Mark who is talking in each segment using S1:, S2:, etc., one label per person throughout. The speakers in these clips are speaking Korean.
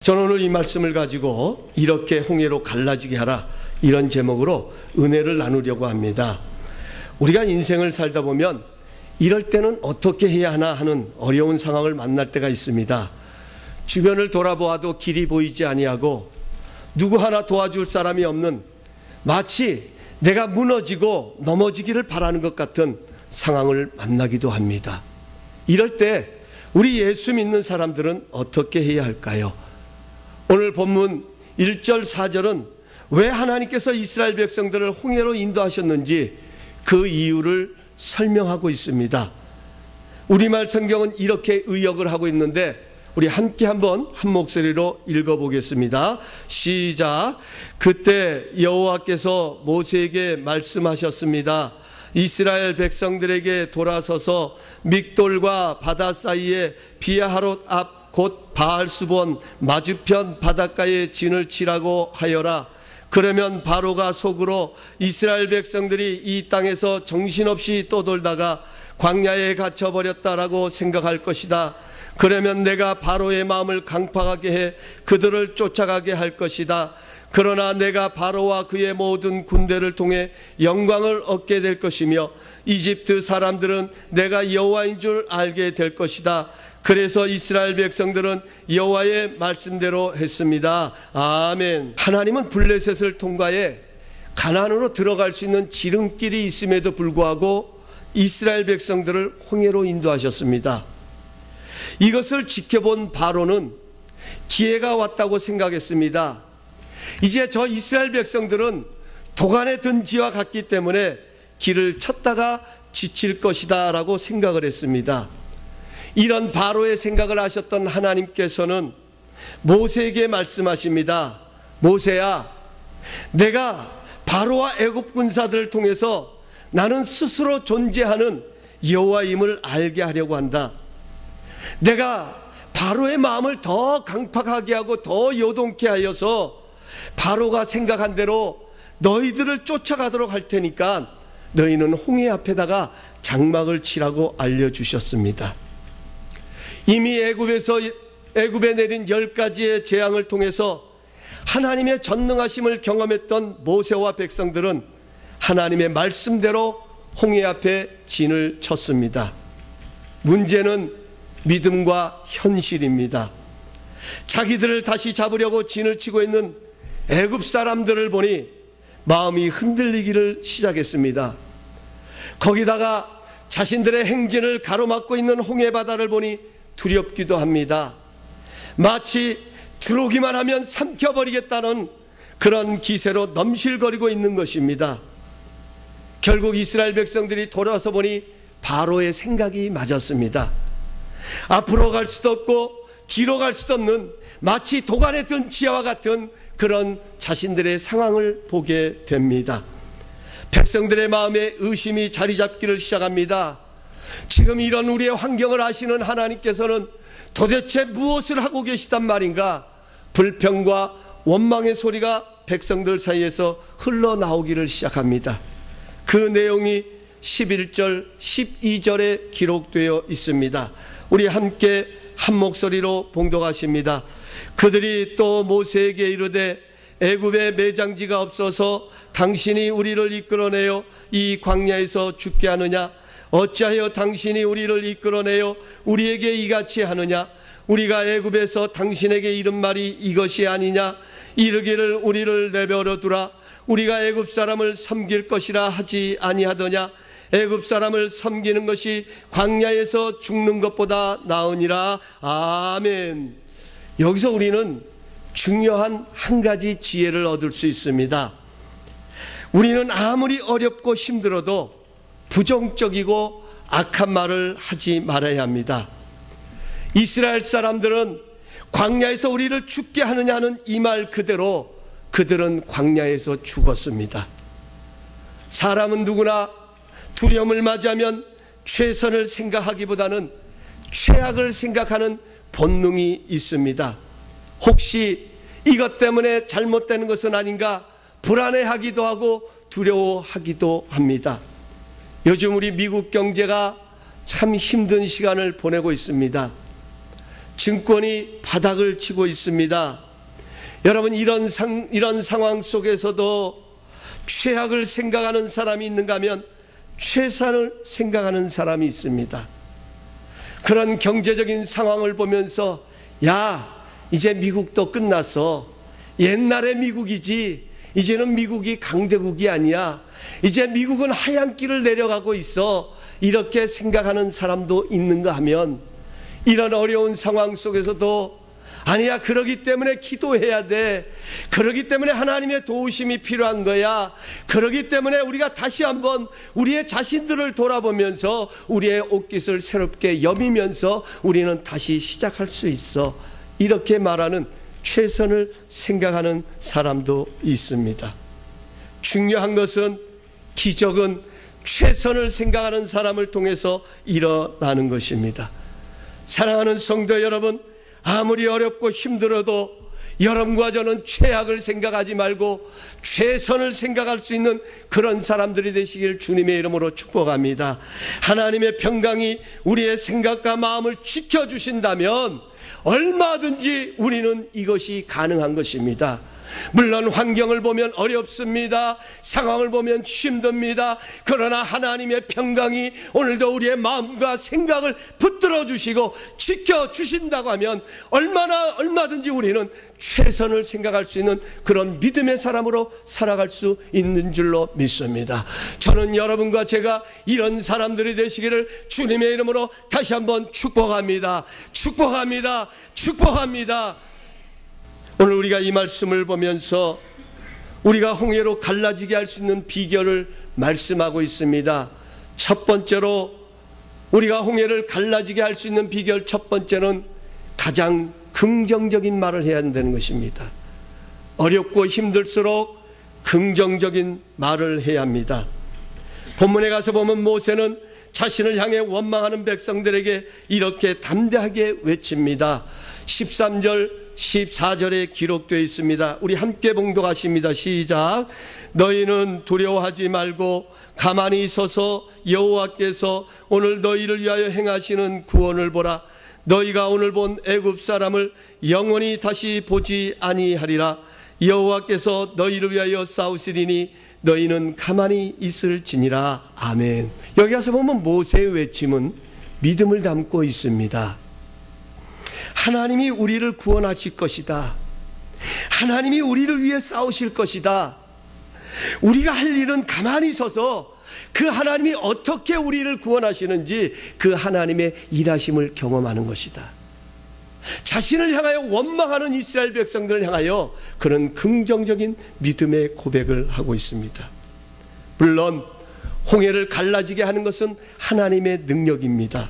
S1: 저는 오늘 이 말씀을 가지고 이렇게 홍해로 갈라지게 하라, 이런 제목으로 은혜를 나누려고 합니다. 우리가 인생을 살다 보면 이럴 때는 어떻게 해야 하나 하는 어려운 상황을 만날 때가 있습니다. 주변을 돌아보아도 길이 보이지 아니하고 누구 하나 도와줄 사람이 없는, 마치 내가 무너지고 넘어지기를 바라는 것 같은 상황을 만나기도 합니다. 이럴 때 우리 예수 믿는 사람들은 어떻게 해야 할까요? 오늘 본문 1절 4절은 왜 하나님께서 이스라엘 백성들을 홍해로 인도하셨는지 그 이유를 설명하고 있습니다. 우리말 성경은 이렇게 의역을 하고 있는데 우리 함께 한번 한 목소리로 읽어보겠습니다. 시작. 그때 여호와께서 모세에게 말씀하셨습니다. 이스라엘 백성들에게 돌아서서 믹돌과 바다 사이에 비아하롯 앞 곧 바알수본 맞은편 바닷가에 진을 치라고 하여라. 그러면 바로가 속으로 이스라엘 백성들이 이 땅에서 정신없이 떠돌다가 광야에 갇혀버렸다라고 생각할 것이다. 그러면 내가 바로의 마음을 강팍하게 해 그들을 쫓아가게 할 것이다. 그러나 내가 바로와 그의 모든 군대를 통해 영광을 얻게 될 것이며 이집트 사람들은 내가 여호와인 줄 알게 될 것이다. 그래서 이스라엘 백성들은 여호와의 말씀대로 했습니다. 아멘. 하나님은 블레셋을 통과해 가나안으로 들어갈 수 있는 지름길이 있음에도 불구하고 이스라엘 백성들을 홍해로 인도하셨습니다. 이것을 지켜본 바로는 기회가 왔다고 생각했습니다. 이제 저 이스라엘 백성들은 도간에 든 지와 같기 때문에 길을 찾다가 지칠 것이다 라고 생각을 했습니다. 이런 바로의 생각을 하셨던 하나님께서는 모세에게 말씀하십니다. 모세야, 내가 바로와 애굽 군사들을 통해서 나는 스스로 존재하는 여호와임을 알게 하려고 한다. 내가 바로의 마음을 더 강팍하게 하고 더 요동케 하여서 바로가 생각한 대로 너희들을 쫓아가도록 할 테니까 너희는 홍해 앞에다가 장막을 치라고 알려주셨습니다. 이미 애굽에 내린 10가지의 재앙을 통해서 하나님의 전능하심을 경험했던 모세와 백성들은 하나님의 말씀대로 홍해 앞에 진을 쳤습니다. 문제는 믿음과 현실입니다. 자기들을 다시 잡으려고 진을 치고 있는 애굽 사람들을 보니 마음이 흔들리기를 시작했습니다. 거기다가 자신들의 행진을 가로막고 있는 홍해 바다를 보니 두렵기도 합니다. 마치 들어오기만 하면 삼켜버리겠다는 그런 기세로 넘실거리고 있는 것입니다. 결국 이스라엘 백성들이 돌아서 보니 바로의 생각이 맞았습니다. 앞으로 갈 수도 없고 뒤로 갈 수도 없는 마치 도간에 든 지하와 같은 그런 자신들의 상황을 보게 됩니다. 백성들의 마음에 의심이 자리 잡기를 시작합니다. 지금 이런 우리의 환경을 아시는 하나님께서는 도대체 무엇을 하고 계시단 말인가? 불평과 원망의 소리가 백성들 사이에서 흘러나오기를 시작합니다. 그 내용이 11절, 12절에 기록되어 있습니다. 우리 함께 한 목소리로 봉독하십니다. 그들이 또 모세에게 이르되 애굽에 매장지가 없어서 당신이 우리를 이끌어내어 이 광야에서 죽게 하느냐? 어찌하여 당신이 우리를 이끌어내어 우리에게 이같이 하느냐? 우리가 애굽에서 당신에게 이른 말이 이것이 아니냐? 이르기를 우리를 내버려 두라. 우리가 애굽 사람을 섬길 것이라 하지 아니하더냐? 애굽 사람을 섬기는 것이 광야에서 죽는 것보다 나으니라. 아멘. 여기서 우리는 중요한 한 가지 지혜를 얻을 수 있습니다. 우리는 아무리 어렵고 힘들어도 부정적이고 악한 말을 하지 말아야 합니다. 이스라엘 사람들은 광야에서 우리를 죽게 하느냐는 이 말 그대로 그들은 광야에서 죽었습니다. 사람은 누구나 두려움을 맞이하면 최선을 생각하기보다는 최악을 생각하는 본능이 있습니다. 혹시 이것 때문에 잘못되는 것은 아닌가 불안해하기도 하고 두려워하기도 합니다. 요즘 우리 미국 경제가 참 힘든 시간을 보내고 있습니다. 증권이 바닥을 치고 있습니다. 여러분, 이런 상황 속에서도 최악을 생각하는 사람이 있는가 하면 최선을 생각하는 사람이 있습니다. 그런 경제적인 상황을 보면서 야, 이제 미국도 끝났어. 옛날의 미국이지. 이제는 미국이 강대국이 아니야. 이제 미국은 하얀 길을 내려가고 있어. 이렇게 생각하는 사람도 있는가 하면 이런 어려운 상황 속에서도 아니야, 그러기 때문에 기도해야 돼. 그러기 때문에 하나님의 도우심이 필요한 거야. 그러기 때문에 우리가 다시 한번 우리의 자신들을 돌아보면서 우리의 옷깃을 새롭게 여미면서 우리는 다시 시작할 수 있어. 이렇게 말하는, 최선을 생각하는 사람도 있습니다. 중요한 것은, 기적은 최선을 생각하는 사람을 통해서 일어나는 것입니다. 사랑하는 성도 여러분, 아무리 어렵고 힘들어도 여러분과 저는 최악을 생각하지 말고 최선을 생각할 수 있는 그런 사람들이 되시길 주님의 이름으로 축복합니다. 하나님의 평강이 우리의 생각과 마음을 지켜주신다면 얼마든지 우리는 이것이 가능한 것입니다. 물론 환경을 보면 어렵습니다. 상황을 보면 힘듭니다. 그러나 하나님의 평강이 오늘도 우리의 마음과 생각을 붙들어 주시고 지켜주신다고 하면 얼마든지 우리는 최선을 생각할 수 있는 그런 믿음의 사람으로 살아갈 수 있는 줄로 믿습니다. 저는 여러분과 제가 이런 사람들이 되시기를 주님의 이름으로 다시 한번 축복합니다. 축복합니다. 축복합니다. 오늘 우리가 이 말씀을 보면서 우리가 홍해로 갈라지게 할 수 있는 비결을 말씀하고 있습니다. 첫 번째로 우리가 홍해를 갈라지게 할 수 있는 비결, 첫 번째는 가장 긍정적인 말을 해야 한다는 것입니다. 어렵고 힘들수록 긍정적인 말을 해야 합니다. 본문에 가서 보면 모세는 자신을 향해 원망하는 백성들에게 이렇게 담대하게 외칩니다. 13절 14절에 기록되어 있습니다. 우리 함께 봉독하십니다. 시작. 너희는 두려워하지 말고 가만히 서서 여호와께서 오늘 너희를 위하여 행하시는 구원을 보라. 너희가 오늘 본 애굽 사람을 영원히 다시 보지 아니하리라. 여호와께서 너희를 위하여 싸우시리니 너희는 가만히 있을지니라. 아멘. 여기 가서 보면 모세의 외침은 믿음을 담고 있습니다. 하나님이 우리를 구원하실 것이다. 하나님이 우리를 위해 싸우실 것이다. 우리가 할 일은 가만히 서서 그 하나님이 어떻게 우리를 구원하시는지 그 하나님의 일하심을 경험하는 것이다. 자신을 향하여 원망하는 이스라엘 백성들을 향하여 그런 긍정적인 믿음의 고백을 하고 있습니다. 물론 홍해를 갈라지게 하는 것은 하나님의 능력입니다.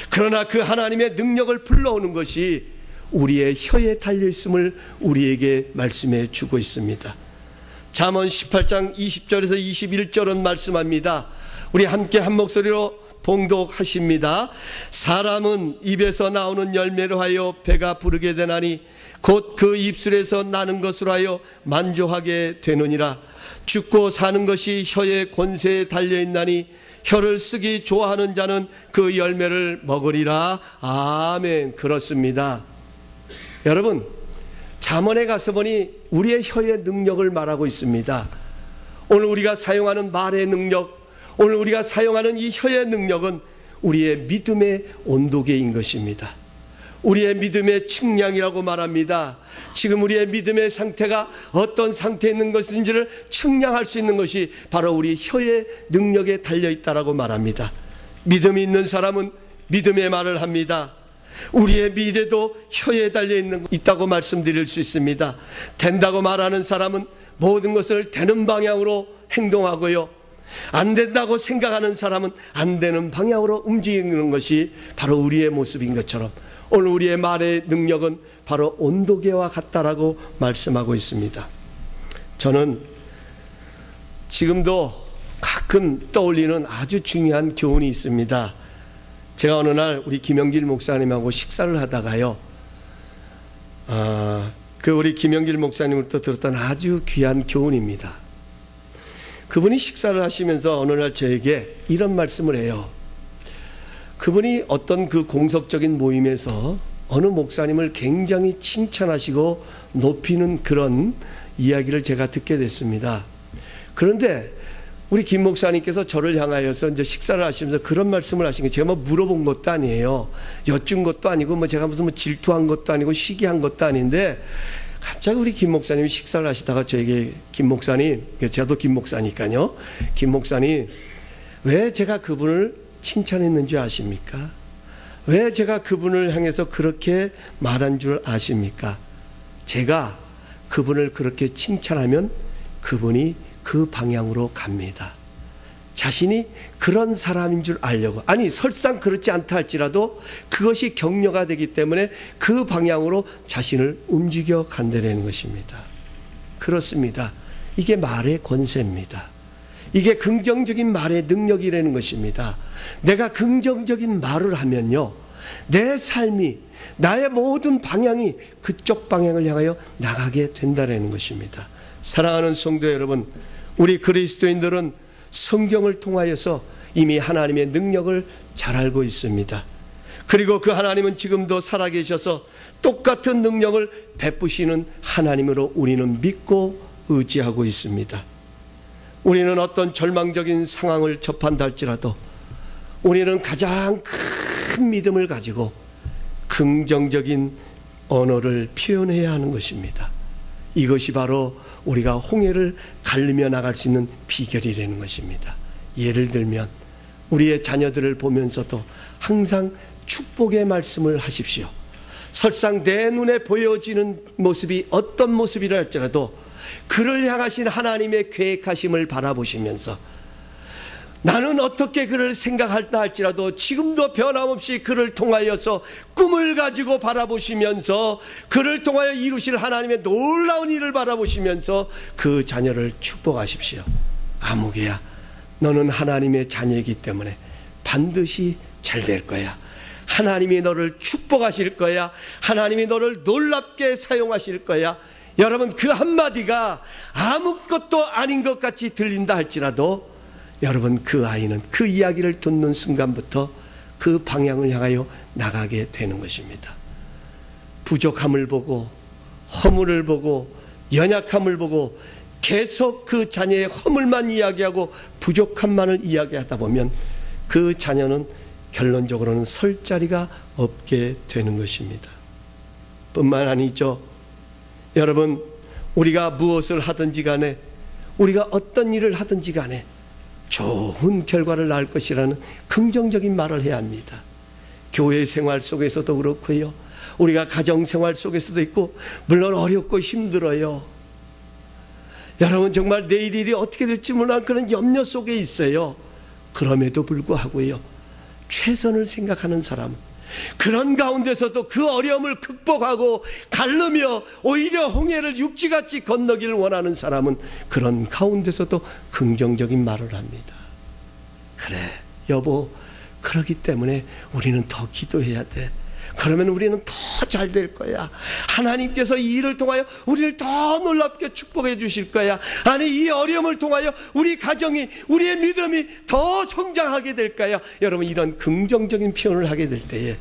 S1: 그러나 그 하나님의 능력을 불러오는 것이 우리의 혀에 달려있음을 우리에게 말씀해 주고 있습니다. 잠언 18장 20절에서 21절은 말씀합니다. 우리 함께 한 목소리로 봉독하십니다. 사람은 입에서 나오는 열매로 하여 배가 부르게 되나니 곧 그 입술에서 나는 것으로 하여 만족하게 되느니라. 죽고 사는 것이 혀의 권세에 달려있나니 혀를 쓰기 좋아하는 자는 그 열매를 먹으리라. 아멘. 그렇습니다. 여러분, 잠언에 가서 보니 우리의 혀의 능력을 말하고 있습니다. 오늘 우리가 사용하는 말의 능력, 오늘 우리가 사용하는 이 혀의 능력은 우리의 믿음의 온도계인 것입니다. 우리의 믿음의 측량이라고 말합니다. 지금 우리의 믿음의 상태가 어떤 상태에 있는 것인지를 측량할 수 있는 것이 바로 우리 혀의 능력에 달려있다라고 말합니다. 믿음이 있는 사람은 믿음의 말을 합니다. 우리의 미래도 혀에 달려있다고 말씀드릴 수 있습니다. 된다고 말하는 사람은 모든 것을 되는 방향으로 행동하고요, 안 된다고 생각하는 사람은 안 되는 방향으로 움직이는 것이 바로 우리의 모습인 것처럼 오늘 우리의 말의 능력은 바로 온도계와 같다라고 말씀하고 있습니다. 저는 지금도 가끔 떠올리는 아주 중요한 교훈이 있습니다. 제가 어느 날 우리 김영길 목사님하고 식사를 하다가요, 우리 김영길 목사님으로부터 들었던 아주 귀한 교훈입니다. 그분이 식사를 하시면서 어느 날 저에게 이런 말씀을 해요. 그분이 어떤 그 공석적인 모임에서 어느 목사님을 굉장히 칭찬하시고 높이는 그런 이야기를 제가 듣게 됐습니다. 그런데 우리 김 목사님께서 저를 향하여서 이제 식사를 하시면서 그런 말씀을 하신 게, 제가 뭐 물어본 것도 아니에요. 여쭌 것도 아니고 뭐 제가 무슨 뭐 질투한 것도 아니고 시기한 것도 아닌데, 갑자기 우리 김 목사님이 식사를 하시다가 저에게, 김 목사님, 저도 김 목사니까요, 김 목사님, 왜 제가 그분을 칭찬했는지 아십니까? 왜 제가 그분을 향해서 그렇게 말한 줄 아십니까? 제가 그분을 그렇게 칭찬하면 그분이 그 방향으로 갑니다. 자신이 그런 사람인 줄 알려고. 아니, 설상 그렇지 않다 할지라도 그것이 격려가 되기 때문에 그 방향으로 자신을 움직여 간다는 것입니다. 그렇습니다. 이게 말의 권세입니다. 이게 긍정적인 말의 능력이라는 것입니다. 내가 긍정적인 말을 하면요, 내 삶이, 나의 모든 방향이 그쪽 방향을 향하여 나가게 된다는 것입니다. 사랑하는 성도 여러분, 우리 그리스도인들은 성경을 통하여서 이미 하나님의 능력을 잘 알고 있습니다. 그리고 그 하나님은 지금도 살아계셔서 똑같은 능력을 베푸시는 하나님으로 우리는 믿고 의지하고 있습니다. 우리는 어떤 절망적인 상황을 접한다 할지라도 우리는 가장 큰 믿음을 가지고 긍정적인 언어를 표현해야 하는 것입니다. 이것이 바로 우리가 홍해를 가르며 나갈 수 있는 비결이라는 것입니다. 예를 들면 우리의 자녀들을 보면서도 항상 축복의 말씀을 하십시오. 설상 내 눈에 보여지는 모습이 어떤 모습이라 할지라도 그를 향하신 하나님의 계획하심을 바라보시면서, 나는 어떻게 그를 생각할다 할지라도 지금도 변함없이 그를 통하여서 꿈을 가지고 바라보시면서 그를 통하여 이루실 하나님의 놀라운 일을 바라보시면서 그 자녀를 축복하십시오. 아무개야, 너는 하나님의 자녀이기 때문에 반드시 잘 될 거야. 하나님이 너를 축복하실 거야. 하나님이 너를 놀랍게 사용하실 거야. 여러분, 그 한마디가 아무것도 아닌 것 같이 들린다 할지라도 여러분, 그 아이는 그 이야기를 듣는 순간부터 그 방향을 향하여 나가게 되는 것입니다. 부족함을 보고, 허물을 보고, 연약함을 보고 계속 그 자녀의 허물만 이야기하고 부족함만을 이야기하다 보면 그 자녀는 결론적으로는 설 자리가 없게 되는 것입니다. 뿐만 아니죠. 여러분, 우리가 무엇을 하든지 간에, 우리가 어떤 일을 하든지 간에 좋은 결과를 낳을 것이라는 긍정적인 말을 해야 합니다. 교회 생활 속에서도 그렇고요, 우리가 가정 생활 속에서도 있고, 물론 어렵고 힘들어요. 여러분, 정말 내일 일이 어떻게 될지 모르는 그런 염려 속에 있어요. 그럼에도 불구하고요, 최선을 생각하는 사람, 그런 가운데서도 그 어려움을 극복하고 가르며 오히려 홍해를 육지같이 건너기를 원하는 사람은 그런 가운데서도 긍정적인 말을 합니다. 그래 여보, 그러기 때문에 우리는 더 기도해야 돼. 그러면 우리는 더 잘 될 거야. 하나님께서 이 일을 통하여 우리를 더 놀랍게 축복해 주실 거야. 아니, 이 어려움을 통하여 우리 가정이, 우리의 믿음이 더 성장하게 될 거야. 여러분, 이런 긍정적인 표현을 하게 될 때에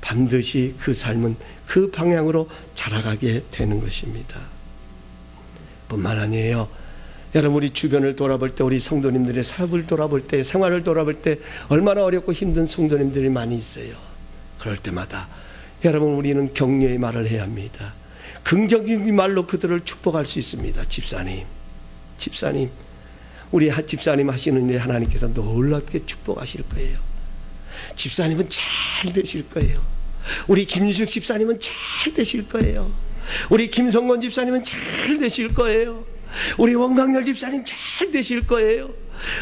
S1: 반드시 그 삶은 그 방향으로 자라가게 되는 것입니다. 뿐만 아니에요. 여러분, 우리 주변을 돌아볼 때, 우리 성도님들의 삶을 돌아볼 때, 생활을 돌아볼 때 얼마나 어렵고 힘든 성도님들이 많이 있어요. 그럴 때마다 여러분, 우리는 격려의 말을 해야 합니다. 긍정적인 말로 그들을 축복할 수 있습니다. 집사님, 우리 집사님 하시는 일 하나님께서 놀랍게 축복하실 거예요. 집사님은 잘 되실 거예요. 우리 김유식 집사님은 잘 되실 거예요. 우리 김성건 집사님은 잘 되실 거예요. 우리 원강렬 집사님 잘 되실 거예요.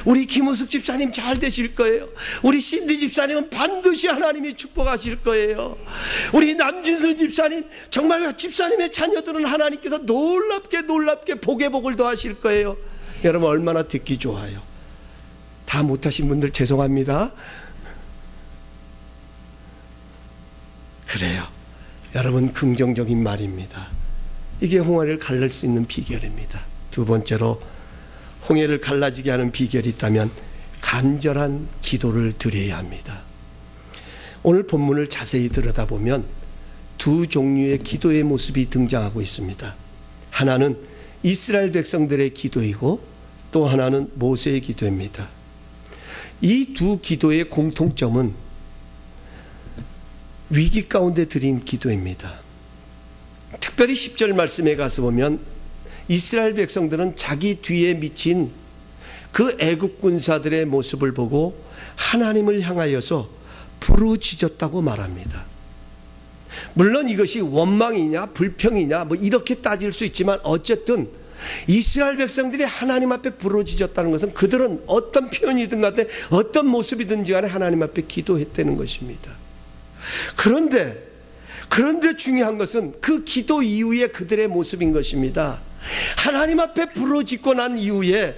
S1: 우리 김우숙 집사님 잘 되실 거예요. 우리 신디 집사님은 반드시 하나님이 축복하실 거예요. 우리 남진순 집사님, 정말 집사님의 자녀들은 하나님께서 놀랍게 복의 복을 더하실 거예요. 여러분, 얼마나 듣기 좋아요. 다 못하신 분들 죄송합니다. 그래요. 여러분, 긍정적인 말입니다. 이게 홍해를 갈릴 수 있는 비결입니다. 두 번째로, 홍해를 갈라지게 하는 비결이 있다면 간절한 기도를 드려야 합니다. 오늘 본문을 자세히 들여다보면 두 종류의 기도의 모습이 등장하고 있습니다. 하나는 이스라엘 백성들의 기도이고 또 하나는 모세의 기도입니다. 이 두 기도의 공통점은 위기 가운데 드린 기도입니다. 특별히 10절 말씀에 가서 보면 이스라엘 백성들은 자기 뒤에 미친 그 애국 군사들의 모습을 보고 하나님을 향하여서 부르짖었다고 말합니다. 물론 이것이 원망이냐 불평이냐 뭐 이렇게 따질 수 있지만 어쨌든 이스라엘 백성들이 하나님 앞에 부르짖었다는 것은 그들은 어떤 표현이든 간에 어떤 모습이든지 간에 하나님 앞에 기도했다는 것입니다. 그런데 중요한 것은 그 기도 이후에 그들의 모습인 것입니다. 하나님 앞에 부르짖고 난 이후에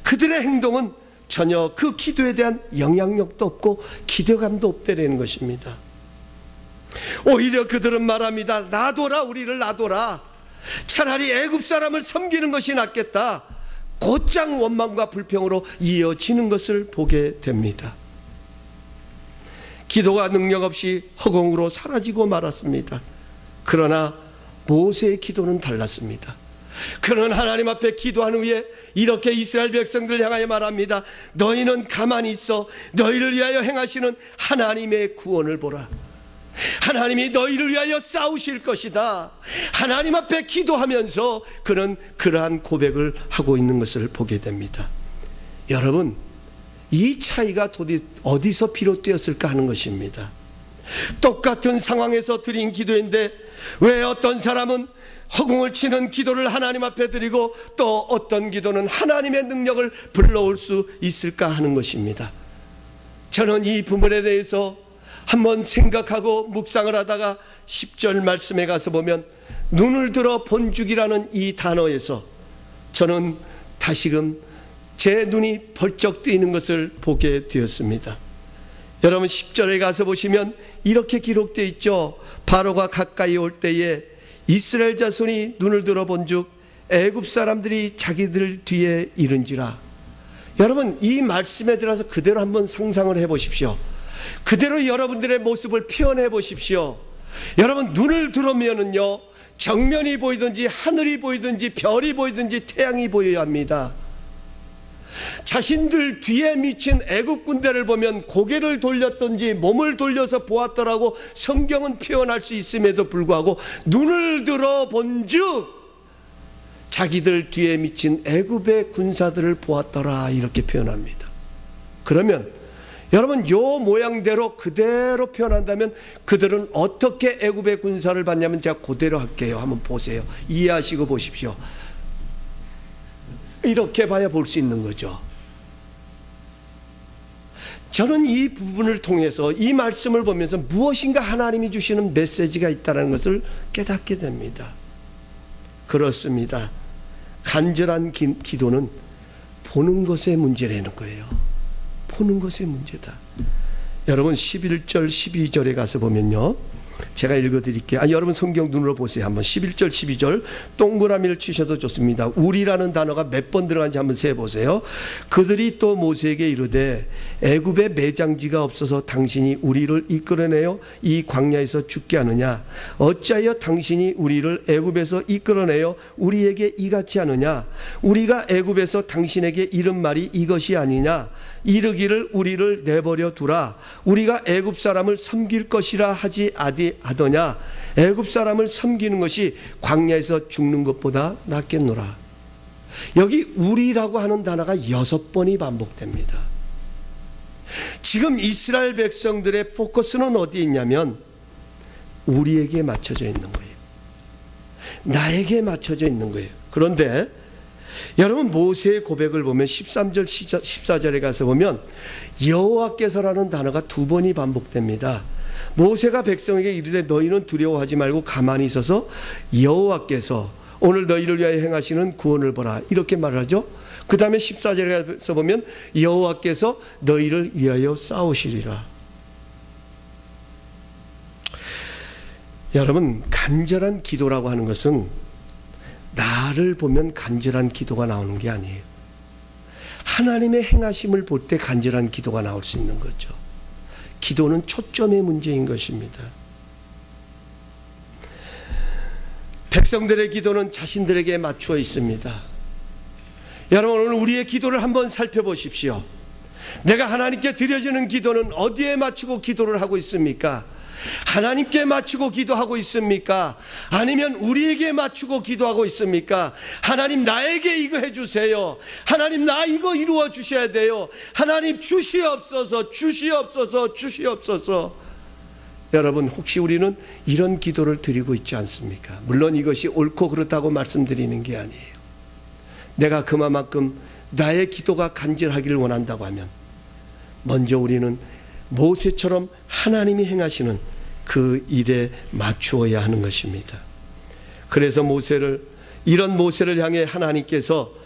S1: 그들의 행동은 전혀 그 기도에 대한 영향력도 없고 기대감도 없다는 것입니다. 오히려 그들은 말합니다. 놔둬라, 우리를 놔둬라. 차라리 애굽 사람을 섬기는 것이 낫겠다. 곧장 원망과 불평으로 이어지는 것을 보게 됩니다. 기도가 능력 없이 허공으로 사라지고 말았습니다. 그러나 모세의 기도는 달랐습니다. 그는 하나님 앞에 기도한 후에 이렇게 이스라엘 백성들 향하여 말합니다. 너희는 가만히 있어 너희를 위하여 행하시는 하나님의 구원을 보라. 하나님이 너희를 위하여 싸우실 것이다. 하나님 앞에 기도하면서 그는 그러한 고백을 하고 있는 것을 보게 됩니다. 여러분, 이 차이가 도대체 어디서 비롯되었을까 하는 것입니다. 똑같은 상황에서 드린 기도인데 왜 어떤 사람은 허공을 치는 기도를 하나님 앞에 드리고 또 어떤 기도는 하나님의 능력을 불러올 수 있을까 하는 것입니다. 저는 이 부분에 대해서 한번 생각하고 묵상을 하다가 10절 말씀에 가서 보면 눈을 들어 본죽이라는 이 단어에서 저는 다시금 제 눈이 벌쩍 뜨이는 것을 보게 되었습니다. 여러분 10절에 가서 보시면 이렇게 기록되어 있죠. 바로가 가까이 올 때에 이스라엘 자손이 눈을 들어 본즉 애굽 사람들이 자기들 뒤에 이른지라. 여러분 이 말씀에 들어서 그대로 한번 상상을 해 보십시오. 그대로 여러분들의 모습을 표현해 보십시오. 여러분 눈을 들으면은요 정면이 보이든지 하늘이 보이든지 별이 보이든지 태양이 보여야 합니다. 자신들 뒤에 미친 애국 군대를 보면 고개를 돌렸든지 몸을 돌려서 보았더라고 성경은 표현할 수 있음에도 불구하고 눈을 들어 본즉 자기들 뒤에 미친 애굽의 군사들을 보았더라 이렇게 표현합니다. 그러면 여러분 요 모양대로 그대로 표현한다면 그들은 어떻게 애굽의 군사를 봤냐면 제가 그대로 할게요. 한번 보세요. 이해하시고 보십시오. 이렇게 봐야 볼 수 있는 거죠. 저는 이 부분을 통해서 이 말씀을 보면서 무엇인가 하나님이 주시는 메시지가 있다는 것을 깨닫게 됩니다. 그렇습니다. 간절한 기도는 보는 것의 문제라는 거예요. 보는 것의 문제다. 여러분 11절 12절에 가서 보면요 제가 읽어드릴게요. 여러분 성경 눈으로 보세요. 한번 11절 12절 동그라미를 치셔도 좋습니다. 우리라는 단어가 몇 번 들어간지 한번 세보세요. 그들이 또 모세에게 이르되 애굽에 매장지가 없어서 당신이 우리를 이끌어내어 이 광야에서 죽게 하느냐. 어찌하여 당신이 우리를 애굽에서 이끌어내어 우리에게 이같이 하느냐. 우리가 애굽에서 당신에게 이른 말이 이것이 아니냐. 이르기를 우리를 내버려 두라. 우리가 애굽 사람을 섬길 것이라 하지 아니하더냐. 애굽 사람을 섬기는 것이 광야에서 죽는 것보다 낫겠노라. 여기 우리라고 하는 단어가 6번이 반복됩니다. 지금 이스라엘 백성들의 포커스는 어디에 있냐면 우리에게 맞춰져 있는 거예요. 나에게 맞춰져 있는 거예요. 그런데 여러분 모세의 고백을 보면 13절 14절에 가서 보면 여호와께서라는 단어가 2번이 반복됩니다. 모세가 백성에게 이르되 너희는 두려워하지 말고 가만히 있어서 여호와께서 오늘 너희를 위하여 행하시는 구원을 보라 이렇게 말을 하죠. 그 다음에 14절에 가서 보면 여호와께서 너희를 위하여 싸우시리라. 여러분 간절한 기도라고 하는 것은 나를 보면 간절한 기도가 나오는 게 아니에요. 하나님의 행하심을 볼 때 간절한 기도가 나올 수 있는 거죠. 기도는 초점의 문제인 것입니다. 백성들의 기도는 자신들에게 맞추어 있습니다. 여러분, 오늘 우리의 기도를 한번 살펴보십시오. 내가 하나님께 드려지는 기도는 어디에 맞추고 기도를 하고 있습니까? 하나님께 맞추고 기도하고 있습니까? 아니면 우리에게 맞추고 기도하고 있습니까? 하나님, 나에게 이거 해주세요. 하나님, 나 이거 이루어 주셔야 돼요. 하나님, 주시옵소서, 주시옵소서, 주시옵소서. 여러분, 혹시 우리는 이런 기도를 드리고 있지 않습니까? 물론 이것이 옳고 그렇다고 말씀드리는 게 아니에요. 내가 그만큼 나의 기도가 간절하기를 원한다고 하면 먼저 우리는 모세처럼 하나님이 행하시는 그 일에 맞추어야 하는 것입니다. 그래서 이런 모세를 향해 하나님께서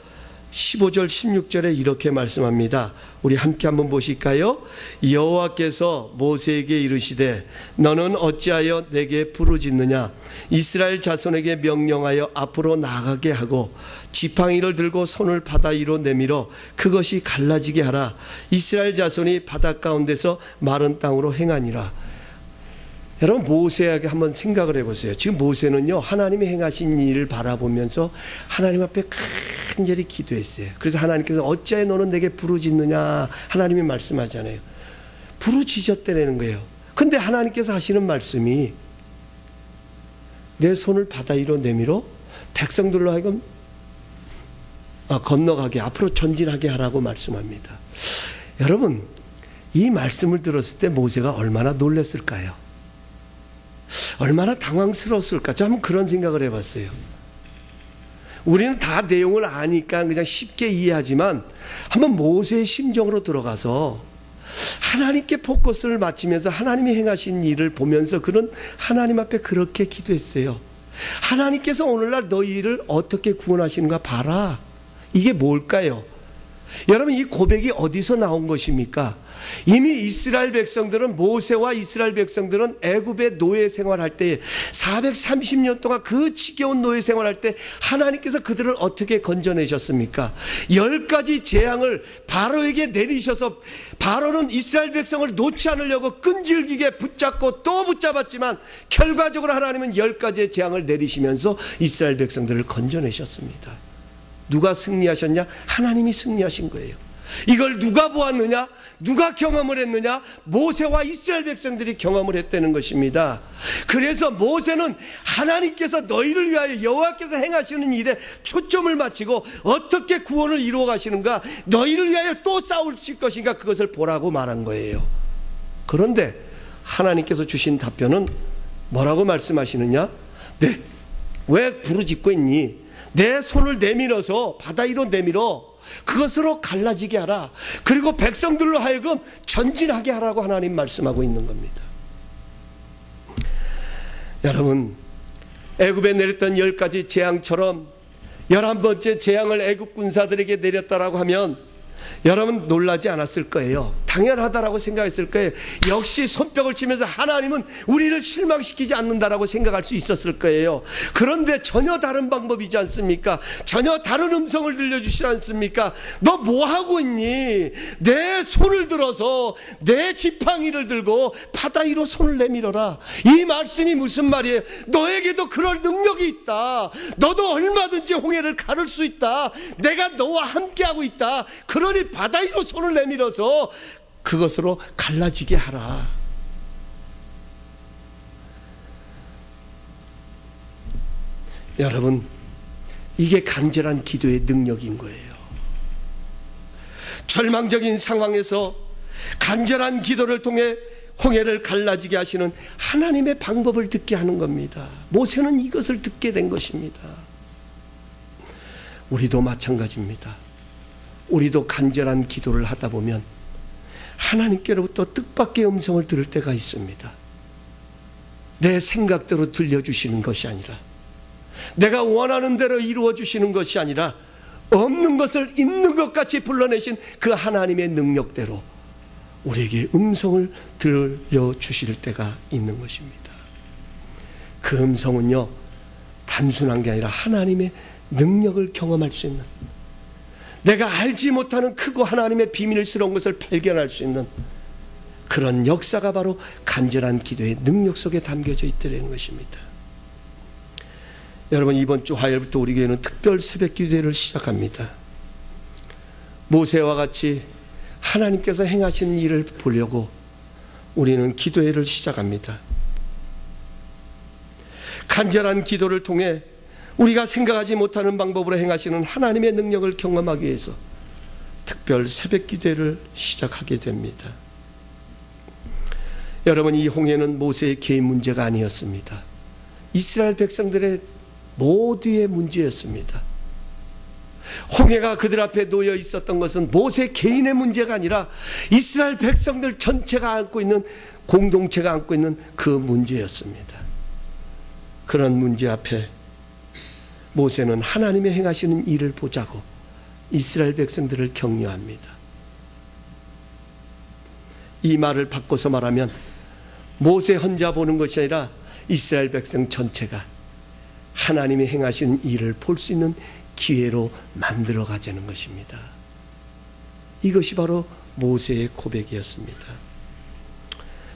S1: 15절 16절에 이렇게 말씀합니다. 우리 함께 한번 보실까요? 여호와께서 모세에게 이르시되 너는 어찌하여 내게 부르짖느냐? 이스라엘 자손에게 명령하여 앞으로 나가게 하고 지팡이를 들고 손을 바다 위로 내밀어 그것이 갈라지게 하라. 이스라엘 자손이 바다 가운데서 마른 땅으로 행하니라. 여러분, 모세에게 한번 생각을 해보세요. 지금 모세는요, 하나님이 행하신 일을 바라보면서 하나님 앞에 간절히 기도했어요. 그래서 하나님께서 어찌하여 너는 내게 부르짖느냐, 하나님이 말씀하잖아요. 부르짖었다는 거예요. 근데 하나님께서 하시는 말씀이 내 손을 바다 위로 내밀어 백성들로 하여금 건너가게, 앞으로 전진하게 하라고 말씀합니다. 여러분, 이 말씀을 들었을 때 모세가 얼마나 놀랐을까요? 얼마나 당황스러웠을까? 저 한번 그런 생각을 해봤어요. 우리는 다 내용을 아니까 그냥 쉽게 이해하지만 한번 모세의 심정으로 들어가서 하나님께 포커스를 맞추면서 하나님이 행하신 일을 보면서 그는 하나님 앞에 그렇게 기도했어요. 하나님께서 오늘날 너희를 어떻게 구원하시는가 봐라. 이게 뭘까요? 여러분, 이 고백이 어디서 나온 것입니까? 이미 이스라엘 백성들은, 모세와 이스라엘 백성들은 애굽의 노예 생활할 때 430년 동안 그 지겨운 노예 생활할 때 하나님께서 그들을 어떻게 건져내셨습니까? 10가지 재앙을 바로에게 내리셔서 바로는 이스라엘 백성을 놓지 않으려고 끈질기게 붙잡고 또 붙잡았지만 결과적으로 하나님은 10가지의 재앙을 내리시면서 이스라엘 백성들을 건져내셨습니다. 누가 승리하셨냐? 하나님이 승리하신 거예요. 이걸 누가 보았느냐? 누가 경험을 했느냐? 모세와 이스라엘 백성들이 경험을 했다는 것입니다. 그래서 모세는 하나님께서 너희를 위하여 여호와께서 행하시는 일에 초점을 맞추고 어떻게 구원을 이루어 가시는가, 너희를 위하여 또 싸우실 것인가, 그것을 보라고 말한 거예요. 그런데 하나님께서 주신 답변은 뭐라고 말씀하시느냐? 왜 부르짖고 있니? 내 손을 내밀어서 바다 위로 내밀어 그것으로 갈라지게 하라. 그리고 백성들로 하여금 전진하게 하라고 하나님 말씀하고 있는 겁니다. 여러분, 애굽에 내렸던 10가지 재앙처럼 11번째 재앙을 애굽 군사들에게 내렸다라고 하면 여러분 놀라지 않았을 거예요. 당연하다라고 생각했을 거예요. 역시 손뼉을 치면서 하나님은 우리를 실망시키지 않는다라고 생각할 수 있었을 거예요. 그런데 전혀 다른 방법이지 않습니까? 전혀 다른 음성을 들려주시지 않습니까? 너 뭐하고 있니? 내 손을 들어서 내 지팡이를 들고 바다 위로 손을 내밀어라. 이 말씀이 무슨 말이에요? 너에게도 그럴 능력이 있다. 너도 얼마든지 홍해를 가를 수 있다. 내가 너와 함께하고 있다. 그러니 바다 위로 손을 내밀어서 그것으로 갈라지게 하라. 여러분, 이게 간절한 기도의 능력인 거예요. 절망적인 상황에서 간절한 기도를 통해 홍해를 갈라지게 하시는 하나님의 방법을 듣게 하는 겁니다. 모세는 이것을 듣게 된 것입니다. 우리도 마찬가지입니다. 우리도 간절한 기도를 하다 보면 하나님께로부터 뜻밖의 음성을 들을 때가 있습니다. 내 생각대로 들려주시는 것이 아니라, 내가 원하는 대로 이루어 주시는 것이 아니라, 없는 것을 있는 것 같이 불러내신 그 하나님의 능력대로 우리에게 음성을 들려주실 때가 있는 것입니다. 그 음성은요, 단순한 게 아니라 하나님의 능력을 경험할 수 있는, 내가 알지 못하는 크고 하나님의 비밀스러운 것을 발견할 수 있는 그런 역사가 바로 간절한 기도의 능력 속에 담겨져 있다는 것입니다. 여러분, 이번 주 화요일부터 우리 교회는 특별 새벽 기도회를 시작합니다. 모세와 같이 하나님께서 행하시는 일을 보려고 우리는 기도회를 시작합니다. 간절한 기도를 통해 우리가 생각하지 못하는 방법으로 행하시는 하나님의 능력을 경험하기 위해서 특별 새벽 기도회를 시작하게 됩니다. 여러분, 이 홍해는 모세의 개인 문제가 아니었습니다. 이스라엘 백성들의 모두의 문제였습니다. 홍해가 그들 앞에 놓여 있었던 것은 모세 개인의 문제가 아니라 이스라엘 백성들 전체가 안고 있는, 공동체가 안고 있는 그 문제였습니다. 그런 문제 앞에 모세는 하나님의 행하시는 일을 보자고 이스라엘 백성들을 격려합니다. 이 말을 바꿔서 말하면 모세 혼자 보는 것이 아니라 이스라엘 백성 전체가 하나님이 행하시는 일을 볼 수 있는 기회로 만들어 가자는 것입니다. 이것이 바로 모세의 고백이었습니다.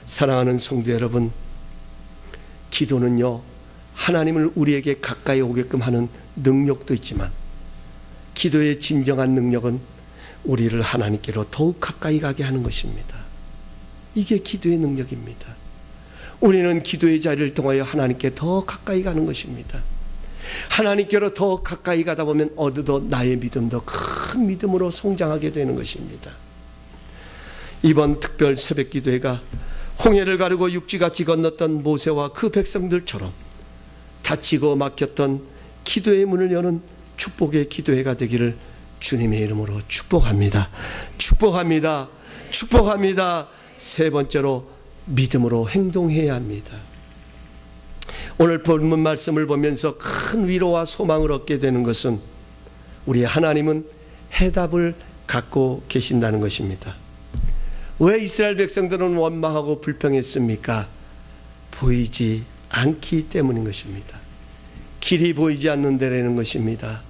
S1: 사랑하는 성도 여러분, 기도는요, 하나님을 우리에게 가까이 오게끔 하는 능력도 있지만 기도의 진정한 능력은 우리를 하나님께로 더욱 가까이 가게 하는 것입니다. 이게 기도의 능력입니다. 우리는 기도의 자리를 통하여 하나님께 더 가까이 가는 것입니다. 하나님께로 더 가까이 가다 보면 어느덧 나의 믿음도 큰 믿음으로 성장하게 되는 것입니다. 이번 특별 새벽 기도회가 홍해를 가르고 육지같이 건넜던 모세와 그 백성들처럼 닫히고 막혔던 기도의 문을 여는 축복의 기도회가 되기를 주님의 이름으로 축복합니다. 축복합니다. 축복합니다. 세 번째로, 믿음으로 행동해야 합니다. 오늘 본문 말씀을 보면서 큰 위로와 소망을 얻게 되는 것은 우리 하나님은 해답을 갖고 계신다는 것입니다. 왜 이스라엘 백성들은 원망하고 불평했습니까? 보이지 않기 때문인 것입니다. 길이 보이지 않는 데라는 것입니다.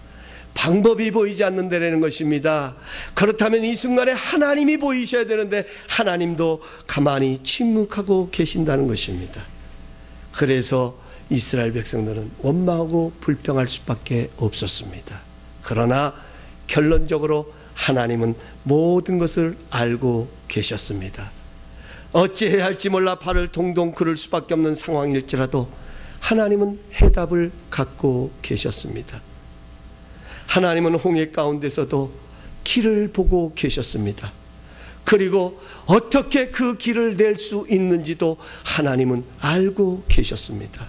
S1: 방법이 보이지 않는 데라는 것입니다. 그렇다면 이 순간에 하나님이 보이셔야 되는데 하나님도 가만히 침묵하고 계신다는 것입니다. 그래서 이스라엘 백성들은 원망하고 불평할 수밖에 없었습니다. 그러나 결론적으로 하나님은 모든 것을 알고 계셨습니다. 어찌해야 할지 몰라 발을 동동 구를 수밖에 없는 상황일지라도 하나님은 해답을 갖고 계셨습니다. 하나님은 홍해 가운데서도 길을 보고 계셨습니다. 그리고 어떻게 그 길을 낼 수 있는지도 하나님은 알고 계셨습니다.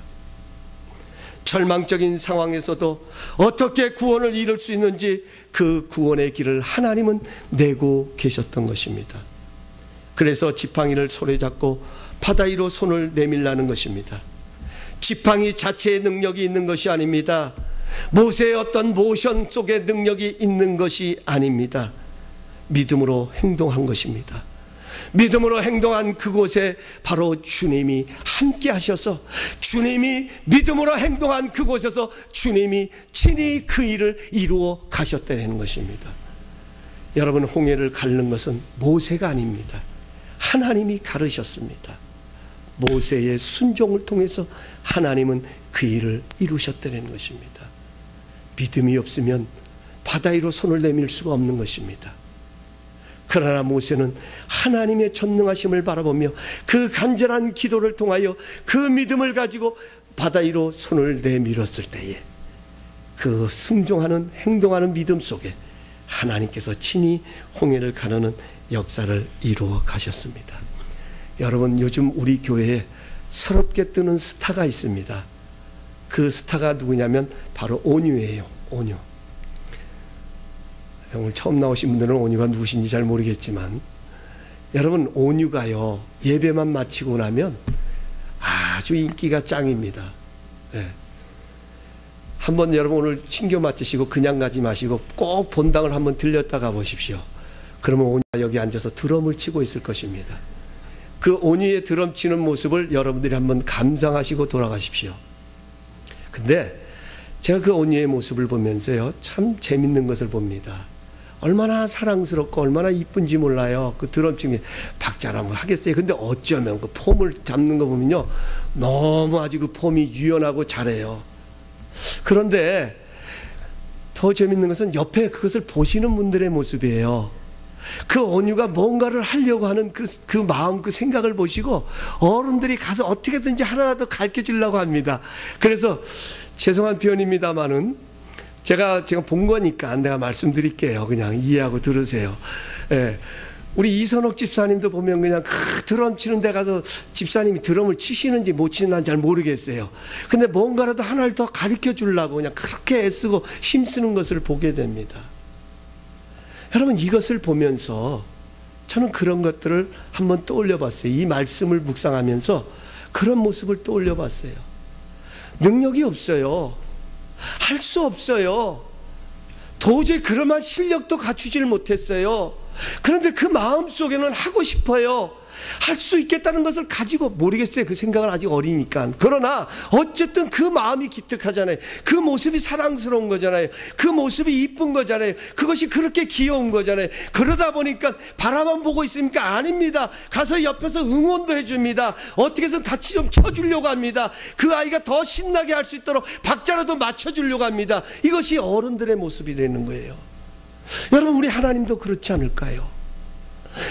S1: 절망적인 상황에서도 어떻게 구원을 이룰 수 있는지 그 구원의 길을 하나님은 내고 계셨던 것입니다. 그래서 지팡이를 손에 잡고 바다 위로 손을 내밀라는 것입니다. 지팡이 자체의 능력이 있는 것이 아닙니다. 모세의 어떤 모션 속에 능력이 있는 것이 아닙니다. 믿음으로 행동한 것입니다. 믿음으로 행동한 그곳에 바로 주님이 함께 하셔서, 주님이 믿음으로 행동한 그곳에서 주님이 친히 그 일을 이루어 가셨다는 것입니다. 여러분, 홍해를 가르는 것은 모세가 아닙니다. 하나님이 가르셨습니다. 모세의 순종을 통해서 하나님은 그 일을 이루셨다는 것입니다. 믿음이 없으면 바다 위로 손을 내밀 수가 없는 것입니다. 그러나 모세는 하나님의 전능하심을 바라보며 그 간절한 기도를 통하여 그 믿음을 가지고 바다 위로 손을 내밀었을 때에 그 순종하는, 행동하는 믿음 속에 하나님께서 친히 홍해를 가르는 역사를 이루어 가셨습니다. 여러분, 요즘 우리 교회에 새롭게 뜨는 스타가 있습니다. 그 스타가 누구냐면 바로 온유예요. 온유. 오늘 처음 나오신 분들은 온유가 누구신지 잘 모르겠지만, 여러분, 온유가요, 예배만 마치고 나면 아주 인기가 짱입니다. 네. 한번 여러분 오늘 신교 맡으시고 그냥 가지 마시고 꼭 본당을 한번 들렸다 가보십시오. 그러면 온유가 여기 앉아서 드럼을 치고 있을 것입니다. 그 온유의 드럼 치는 모습을 여러분들이 한번 감상하시고 돌아가십시오. 근데 제가 그 온유의 모습을 보면서요, 참 재밌는 것을 봅니다. 얼마나 사랑스럽고 얼마나 이쁜지 몰라요. 그 드럼 치는 게 박자라면 하겠어요. 근데 어쩌면 그 폼을 잡는 거 보면요, 너무 아주 그 폼이 유연하고 잘해요. 그런데 더 재밌는 것은 옆에 그것을 보시는 분들의 모습이에요. 그 온유가 뭔가를 하려고 하는 그 마음, 그 생각을 보시고 어른들이 가서 어떻게든지 하나라도 가르쳐 주려고 합니다. 그래서 죄송한 표현입니다만은 제가 본 거니까 내가 말씀드릴게요. 그냥 이해하고 들으세요. 예. 우리 이선옥 집사님도 보면 그냥 드럼 치는 데 가서 집사님이 드럼을 치시는지 못 치는지 잘 모르겠어요. 근데 뭔가라도 하나를 더 가르쳐 주려고 그냥 그렇게 애쓰고 힘쓰는 것을 보게 됩니다. 여러분, 이것을 보면서 저는 그런 것들을 한번 떠올려 봤어요. 이 말씀을 묵상하면서 그런 모습을 떠올려 봤어요. 능력이 없어요. 할 수 없어요. 도저히 그러한 실력도 갖추지를 못했어요. 그런데 그 마음 속에는 하고 싶어요. 할 수 있겠다는 것을 가지고, 모르겠어요. 그 생각은 아직 어리니까. 그러나 어쨌든 그 마음이 기특하잖아요. 그 모습이 사랑스러운 거잖아요. 그 모습이 이쁜 거잖아요. 그것이 그렇게 귀여운 거잖아요. 그러다 보니까 바라만 보고 있습니까? 아닙니다. 가서 옆에서 응원도 해줍니다. 어떻게 해서 같이 좀 쳐주려고 합니다. 그 아이가 더 신나게 할 수 있도록 박자라도 맞춰주려고 합니다. 이것이 어른들의 모습이 되는 거예요. 여러분, 우리 하나님도 그렇지 않을까요?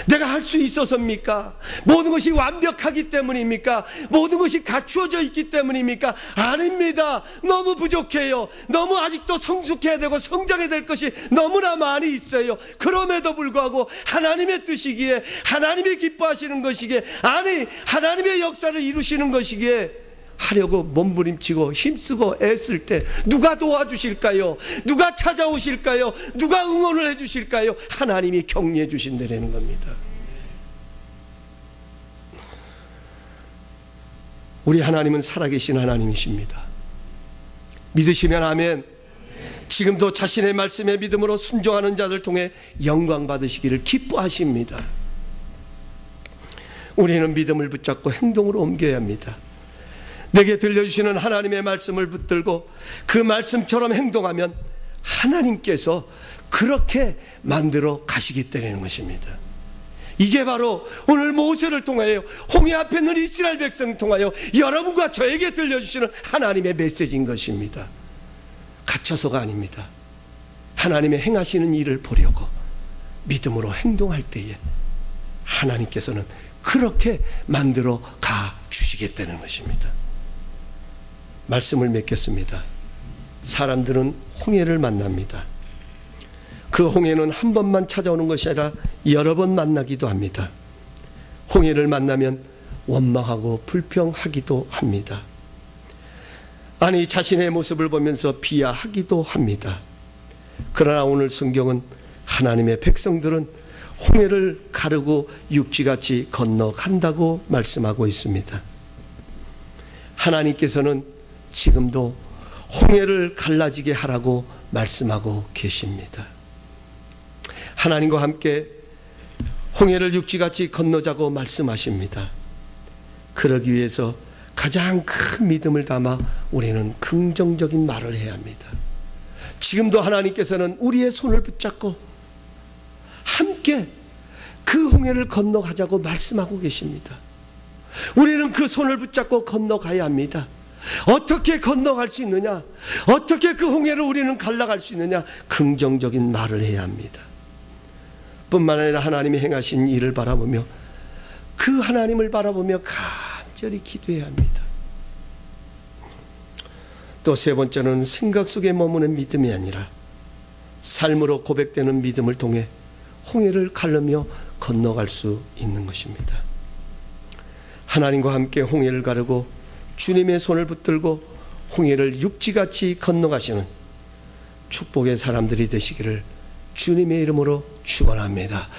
S1: 내가 할 수 있어서입니까? 모든 것이 완벽하기 때문입니까? 모든 것이 갖추어져 있기 때문입니까? 아닙니다. 너무 부족해요. 너무 아직도 성숙해야 되고 성장해야 될 것이 너무나 많이 있어요. 그럼에도 불구하고 하나님의 뜻이기에, 하나님이 기뻐하시는 것이기에, 아니 하나님의 역사를 이루시는 것이기에 하려고 몸부림치고 힘쓰고 애쓸 때 누가 도와주실까요? 누가 찾아오실까요? 누가 응원을 해주실까요? 하나님이 격려해 주신다는 겁니다. 우리 하나님은 살아계신 하나님이십니다. 믿으시면 아멘. 지금도 자신의 말씀에 믿음으로 순종하는 자들 통해 영광 받으시기를 기뻐하십니다. 우리는 믿음을 붙잡고 행동으로 옮겨야 합니다. 내게 들려주시는 하나님의 말씀을 붙들고 그 말씀처럼 행동하면 하나님께서 그렇게 만들어 가시기 때문인 것입니다. 이게 바로 오늘 모세를 통하여, 홍해 앞에 있는 이스라엘 백성을 통하여 여러분과 저에게 들려주시는 하나님의 메시지인 것입니다. 갇혀서가 아닙니다. 하나님의 행하시는 일을 보려고 믿음으로 행동할 때에 하나님께서는 그렇게 만들어 가 주시겠다는 것입니다. 말씀을 맺겠습니다. 사람들은 홍해를 만납니다. 그 홍해는 한 번만 찾아오는 것이 아니라 여러 번 만나기도 합니다. 홍해를 만나면 원망하고 불평하기도 합니다. 아니, 자신의 모습을 보면서 비하하기도 합니다. 그러나 오늘 성경은 하나님의 백성들은 홍해를 가르고 육지같이 건너간다고 말씀하고 있습니다. 하나님께서는 지금도 홍해를 갈라지게 하라고 말씀하고 계십니다. 하나님과 함께 홍해를 육지같이 건너자고 말씀하십니다. 그러기 위해서 가장 큰 믿음을 담아 우리는 긍정적인 말을 해야 합니다. 지금도 하나님께서는 우리의 손을 붙잡고 함께 그 홍해를 건너가자고 말씀하고 계십니다. 우리는 그 손을 붙잡고 건너가야 합니다. 어떻게 건너갈 수 있느냐? 어떻게 그 홍해를 우리는 갈라갈 수 있느냐? 긍정적인 말을 해야 합니다. 뿐만 아니라 하나님이 행하신 일을 바라보며, 그 하나님을 바라보며 간절히 기도해야 합니다. 또 세 번째는 생각 속에 머무는 믿음이 아니라 삶으로 고백되는 믿음을 통해 홍해를 가르며 건너갈 수 있는 것입니다. 하나님과 함께 홍해를 가르고 주님의 손을 붙들고 홍해를 육지같이 건너가시는 축복의 사람들이 되시기를 주님의 이름으로 축원합니다.